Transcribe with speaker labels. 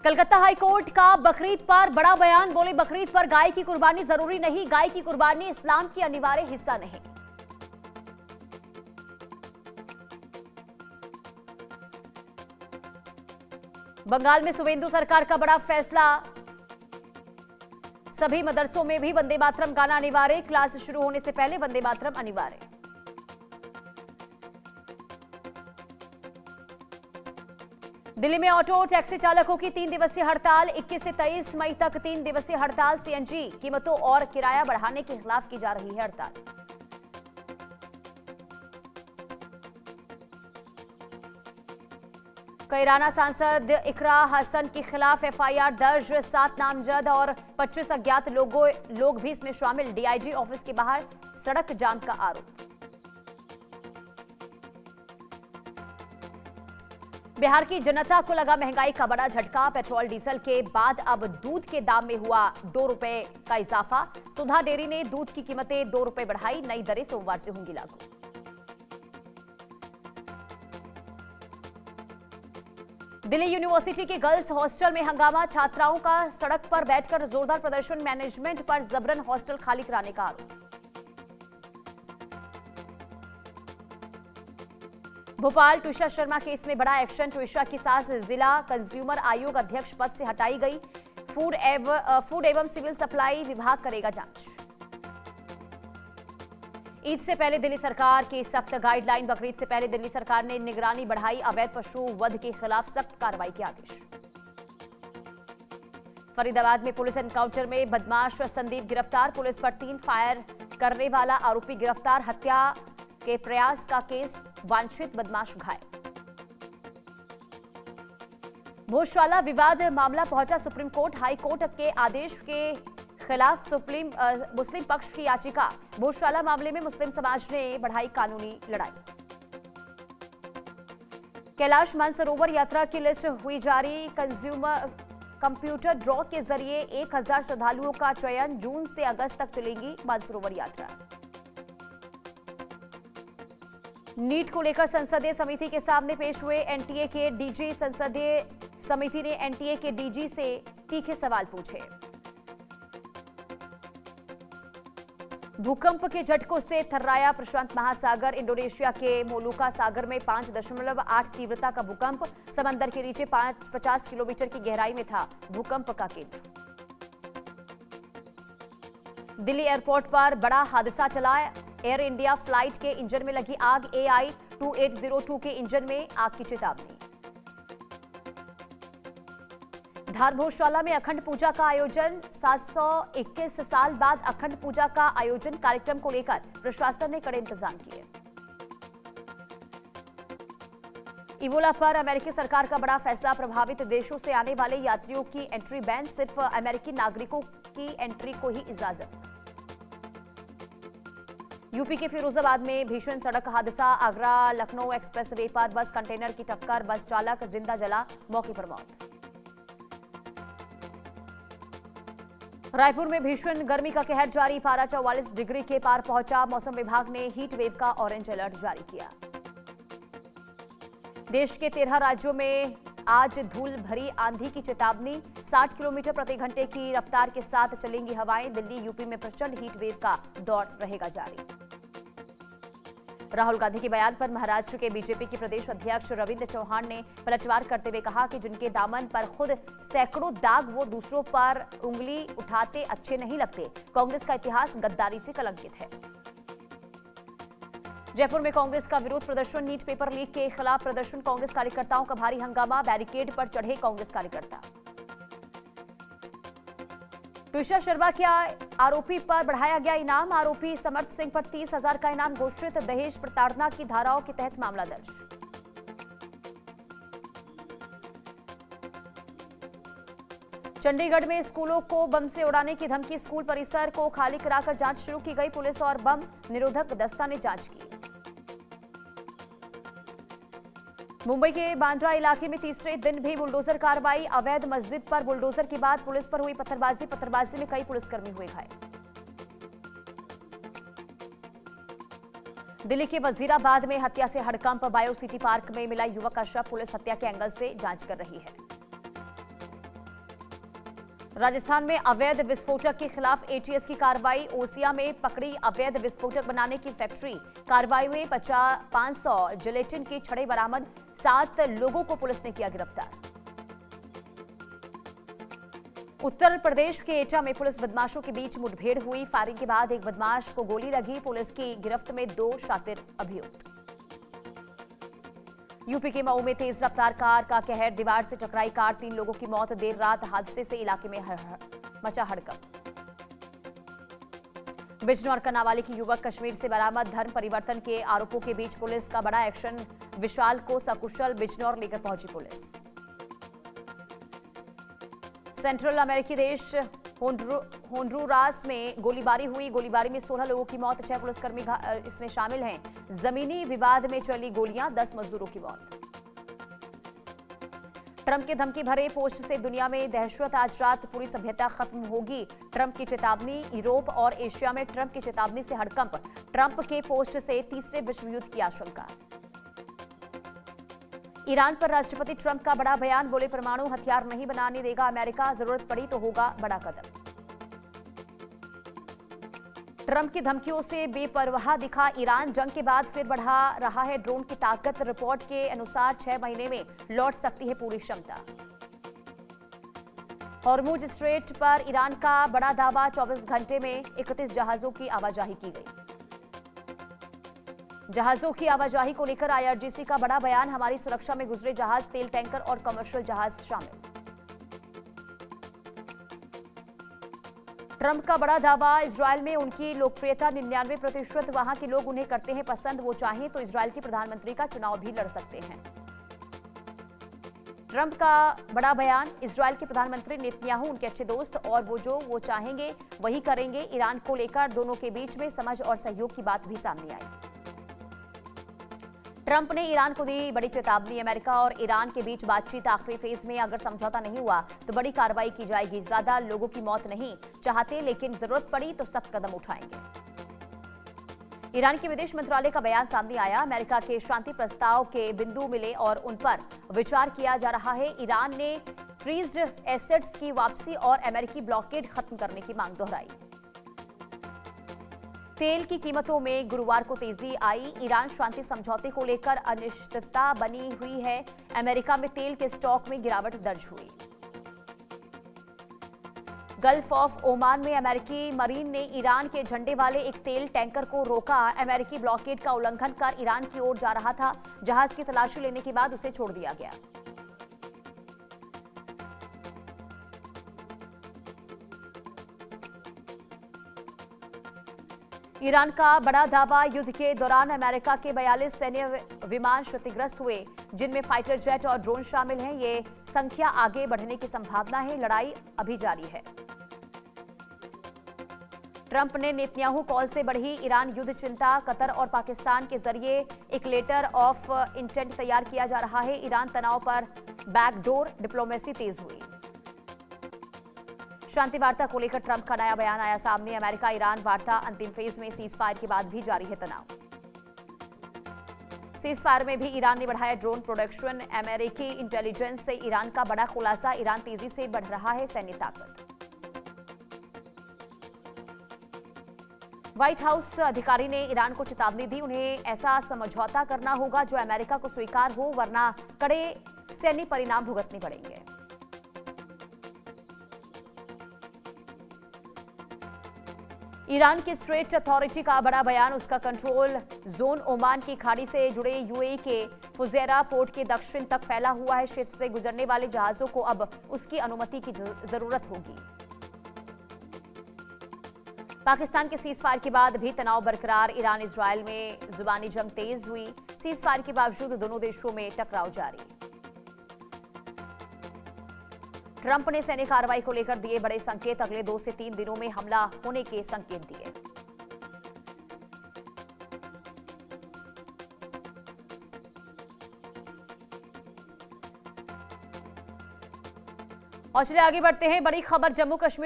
Speaker 1: Calcutta high court का बकरीद पर बड़ा बयान। बोले बकरीद पर गाय की कुर्बानी जरूरी नहीं, गाय की कुर्बानी इस्लाम की अनिवार्य हिस्सा नहीं। बंगाल में सुवेंदु सरकार का बड़ा फैसला, सभी मदरसों में भी वंदे मातरम गाना अनिवार्य, क्लास शुरू होने से पहले वंदे मातरम अनिवार्य। दिल्ली में ऑटो टैक्सी चालकों की 3 दिवसीय हड़ताल, 21 से 23 मई तक 3 दिवसीय हड़ताल। सीएनजी कीमतों और किराया बढ़ाने के खिलाफ की जा रही है हड़ताल। कैराना सांसद इकरा हसन के खिलाफ एफआईआर दर्ज, 7 नामजद और 25 अज्ञात लोग भी इसमें शामिल। डीआईजी ऑफिस के बाहर सड़क जाम का आरोप। बिहार की जनता को लगा महंगाई का बड़ा झटका, पेट्रोल डीजल के बाद अब दूध के दाम में हुआ 2 रुपए का इजाफा। सुधा डेयरी ने दूध की कीमतें 2 रुपए बढ़ाई, नई दरें सोमवार से होंगी लागू। दिल्ली यूनिवर्सिटी के गर्ल्स हॉस्टल में हंगामा, छात्राओं का सड़क पर बैठकर जोरदार प्रदर्शन, मैनेजमेंट पर जबरन हॉस्टल खाली कराने का आरोप। भोपाल ट्विशा शर्मा केस में बड़ा एक्शन, ट्विशा की सास जिला कंज्यूमर आयोग अध्यक्ष पद से हटाई गई। फूड एवं सिविल सप्लाई विभाग करेगा जांच। ईद से पहले दिल्ली सरकार की सख्त गाइडलाइन, बकरीद से पहले दिल्ली सरकार ने निगरानी बढ़ाई, अवैध पशु वध के खिलाफ सख्त कार्रवाई के आदेश। फरीदाबाद में पुलिस एनकाउंटर में बदमाश संदीप गिरफ्तार, पुलिस पर 3 फायर करने वाला आरोपी गिरफ्तार, हत्या के प्रयास का केस, वांछित बदमाश घायल। भोजशाला विवाद मामला पहुंचा सुप्रीम कोर्ट, हाई कोर्ट के आदेश के खिलाफ मुस्लिम पक्ष की याचिका। भोजशाला मामले में मुस्लिम समाज ने बढ़ाई कानूनी लड़ाई। कैलाश मानसरोवर यात्रा की लिस्ट हुई जारी, कंप्यूटर ड्रॉ के जरिए 1000 श्रद्धालुओं का चयन, जून से अगस्त तक चलेगी मानसरोवर यात्रा। नीट को लेकर संसदीय समिति के सामने पेश हुए एनटीए के डीजी, संसदीय समिति ने एनटीए के डीजी से तीखे सवाल पूछे। भूकंप के झटकों से थर्राया प्रशांत महासागर, इंडोनेशिया के मोलुका सागर में 5.8 तीव्रता का भूकंप, समंदर के नीचे 50 किलोमीटर की गहराई में था भूकंप का केंद्र। दिल्ली एयरपोर्ट पर बड़ा हादसा चला, एयर इंडिया फ्लाइट के इंजन में लगी आग, AI-2802 के इंजन में आग की चेतावनी। धार भोजशाला में अखंड पूजा का आयोजन, 721 साल बाद अखंड पूजा का आयोजन, कार्यक्रम को लेकर प्रशासन ने कड़े इंतजाम किए। इबोला पर अमेरिकी सरकार का बड़ा फैसला, प्रभावित देशों से आने वाले यात्रियों की एंट्री बैन, सिर्फ अमेरिकी नागरिकों की एंट्री को ही इजाजत। यूपी के फिरोजाबाद में भीषण सड़क हादसा, आगरा लखनऊ एक्सप्रेस वे पर बस कंटेनर की टक्कर, बस चालक जिंदा जला, मौके पर मौत। रायपुर में भीषण गर्मी का कहर जारी, पारा 44 डिग्री के पार पहुंचा, मौसम विभाग ने हीट वेव का ऑरेंज अलर्ट जारी किया। देश के 13 राज्यों में आज धूल भरी आंधी की चेतावनी, 60 किलोमीटर प्रति घंटे की रफ्तार के साथ चलेंगी हवाएं, दिल्ली यूपी में प्रचंड हीट वेव का दौर रहेगा जारी। राहुल गांधी के बयान पर महाराष्ट्र के बीजेपी के प्रदेश अध्यक्ष रविंद्र चौहान ने पलटवार करते हुए कहा कि जिनके दामन पर खुद सैकड़ों दाग वो दूसरों पर उंगली उठाते अच्छे नहीं लगते, कांग्रेस का इतिहास गद्दारी से कलंकित है। जयपुर में कांग्रेस का विरोध प्रदर्शन, नीट पेपर लीक के खिलाफ प्रदर्शन, कांग्रेस कार्यकर्ताओं का भारी हंगामा, बैरिकेड पर चढ़े कांग्रेस कार्यकर्ता। ट्विशा शर्मा के आरोपी पर बढ़ाया गया इनाम, आरोपी समर्थ सिंह पर 30,000 का इनाम घोषित, दहेज प्रताड़ना की धाराओं के तहत मामला दर्ज। चंडीगढ़ में स्कूलों को बम से उड़ाने की धमकी, स्कूल परिसर को खाली कराकर जांच शुरू की गई, पुलिस और बम निरोधक दस्ता ने जांच की। मुंबई के बांद्रा इलाके में तीसरे दिन भी बुलडोजर कार्रवाई, अवैध मस्जिद पर बुलडोजर के बाद पुलिस पर हुई पत्थरबाजी में कई पुलिसकर्मी हुए घायल। दिल्ली के वजीराबाद में हत्या से हड़कंप, बायो सिटी पार्क में मिला युवक का शव, पुलिस हत्या के एंगल से जांच कर रही है। राजस्थान में अवैध विस्फोटक के खिलाफ एटीएस की कार्रवाई। ओसिया में पकड़ी अवैध विस्फोटक बनाने की फैक्ट्री। कार्रवाई में 500 जिलेटिन के छड़े बरामद। 7 लोगों को पुलिस ने किया गिरफ्तार। उत्तर प्रदेश के एटा में पुलिस बदमाशों के बीच मुठभेड़ हुई। फायरिंग के बाद एक बदमाश को गोली लगी। पुलिस की गिरफ्त में 2 शातिर अभियुक्त। यूपी के मऊ में तेज रफ्तार कार का कहर। दीवार से टकराई कार, 3 लोगों की मौत। देर रात हादसे से इलाके में मचा हड़कंप। बिजनौर का नाबालिग युवक कश्मीर से बरामद। धर्म परिवर्तन के आरोपों के बीच पुलिस का बड़ा एक्शन। विशाल को सकुशल बिजनौर लेकर पहुंची पुलिस। सेंट्रल अमेरिकी देश होंडुरास में गोलीबारी हुई। गोलीबारी में 16 लोगों की मौत। 6 पुलिसकर्मी इसमें शामिल हैं। जमीनी विवाद में चली गोलियां, 10 मजदूरों की मौत। ट्रंप के धमकी भरे पोस्ट से दुनिया में दहशत। आज रात पूरी सभ्यता खत्म होगी। ट्रंप की चेतावनी। यूरोप और एशिया में ट्रंप की चेतावनी से हड़कंप। ट्रंप के पोस्ट से तीसरे विश्व युद्ध की आशंका। ईरान पर राष्ट्रपति ट्रंप का बड़ा बयान। बोले, परमाणु हथियार नहीं बनाने देगा अमेरिका, जरूरत पड़ी तो होगा बड़ा कदम। ट्रंप की धमकियों से बेपरवाह दिखा ईरान। जंग के बाद फिर बढ़ा रहा है ड्रोन की ताकत। रिपोर्ट के अनुसार 6 महीने में लौट सकती है पूरी क्षमता। हॉर्मुज स्ट्रेट पर ईरान का बड़ा दावा। 24 घंटे में 31 जहाजों की आवाजाही की गई। जहाजों की आवाजाही को लेकर आईआरजीसी का बड़ा बयान। हमारी सुरक्षा में गुजरे जहाज, तेल टैंकर और कमर्शियल जहाज शामिल। ट्रंप का बड़ा दावा। इजरायल में उनकी लोकप्रियता 99%। वहां के लोग उन्हें करते हैं पसंद। वो चाहें तो इजरायल के प्रधानमंत्री का चुनाव भी लड़ सकते हैं। ट्रंप का बड़ा बयान। इजरायल के प्रधानमंत्री नेतन्याहू उनके अच्छे दोस्त और वो चाहेंगे वही करेंगे। ईरान को लेकर दोनों के बीच में समझ और सहयोग की बात भी सामने आई। ट्रंप ने ईरान को दी बड़ी चेतावनी। अमेरिका और ईरान के बीच बातचीत आखिरी फेज में। अगर समझौता नहीं हुआ तो बड़ी कार्रवाई की जाएगी। ज्यादा लोगों की मौत नहीं चाहते, लेकिन जरूरत पड़ी तो सख्त कदम उठाएंगे। ईरान के विदेश मंत्रालय का बयान सामने आया। अमेरिका के शांति प्रस्ताव के बिंदु मिले और उन पर विचार किया जा रहा है। ईरान ने फ्रीज्ड एसेट्स की वापसी और अमेरिकी ब्लॉकेड खत्म करने की मांग दोहराई। तेल की कीमतों में गुरुवार को तेजी आई। ईरान शांति समझौते को लेकर अनिश्चितता बनी हुई है। अमेरिका में तेल के स्टॉक में गिरावट दर्ज हुई। गल्फ ऑफ ओमान में अमेरिकी मरीन ने ईरान के झंडे वाले एक तेल टैंकर को रोका। अमेरिकी ब्लॉकेड का उल्लंघन कर ईरान की ओर जा रहा था। जहाज की तलाशी लेने के बाद उसे छोड़ दिया गया। ईरान का बड़ा दावा। युद्ध के दौरान अमेरिका के 42 सैन्य विमान क्षतिग्रस्त हुए, जिनमें फाइटर जेट और ड्रोन शामिल हैं। ये संख्या आगे बढ़ने की संभावना है। लड़ाई अभी जारी है। ट्रंप ने नेतन्याहू कॉल से बढ़ी ईरान युद्ध चिंता। कतर और पाकिस्तान के जरिए एक लेटर ऑफ इंटेंट तैयार किया जा रहा है। ईरान तनाव पर बैकडोर डिप्लोमेसी तेज हुई। शांति वार्ता को लेकर ट्रंप का नया बयान आया सामने। अमेरिका ईरान वार्ता अंतिम फेज में। सीज फायर के बाद भी जारी है तनाव। सीज फायर में भी ईरान ने बढ़ाया ड्रोन प्रोडक्शन। अमेरिकी इंटेलिजेंस से ईरान का बड़ा खुलासा। ईरान तेजी से बढ़ रहा है सैन्य ताकत। व्हाइट हाउस अधिकारी ने ईरान को चेतावनी दी। उन्हें ऐसा समझौता करना होगा जो अमेरिका को स्वीकार हो, वरना कड़े सैन्य परिणाम भुगतने पड़ेंगे। ईरान की स्ट्रेट अथॉरिटी का बड़ा बयान। उसका कंट्रोल जोन ओमान की खाड़ी से जुड़े यूएई के फुजैरा पोर्ट के दक्षिण तक फैला हुआ है। क्षेत्र से गुजरने वाले जहाजों को अब उसकी अनुमति की जरूरत होगी। पाकिस्तान के सीज फायर के बाद भी तनाव बरकरार। ईरान इजरायल में जुबानी जंग तेज हुई। सीज फायर के बावजूद दोनों देशों में टकराव जारी। ट्रंप ने सैन्य कार्रवाई को लेकर दिए बड़े संकेत। अगले 2 से 3 दिनों में हमला होने के संकेत दिए। और चलिए आगे बढ़ते हैं। बड़ी खबर जम्मू कश्मीर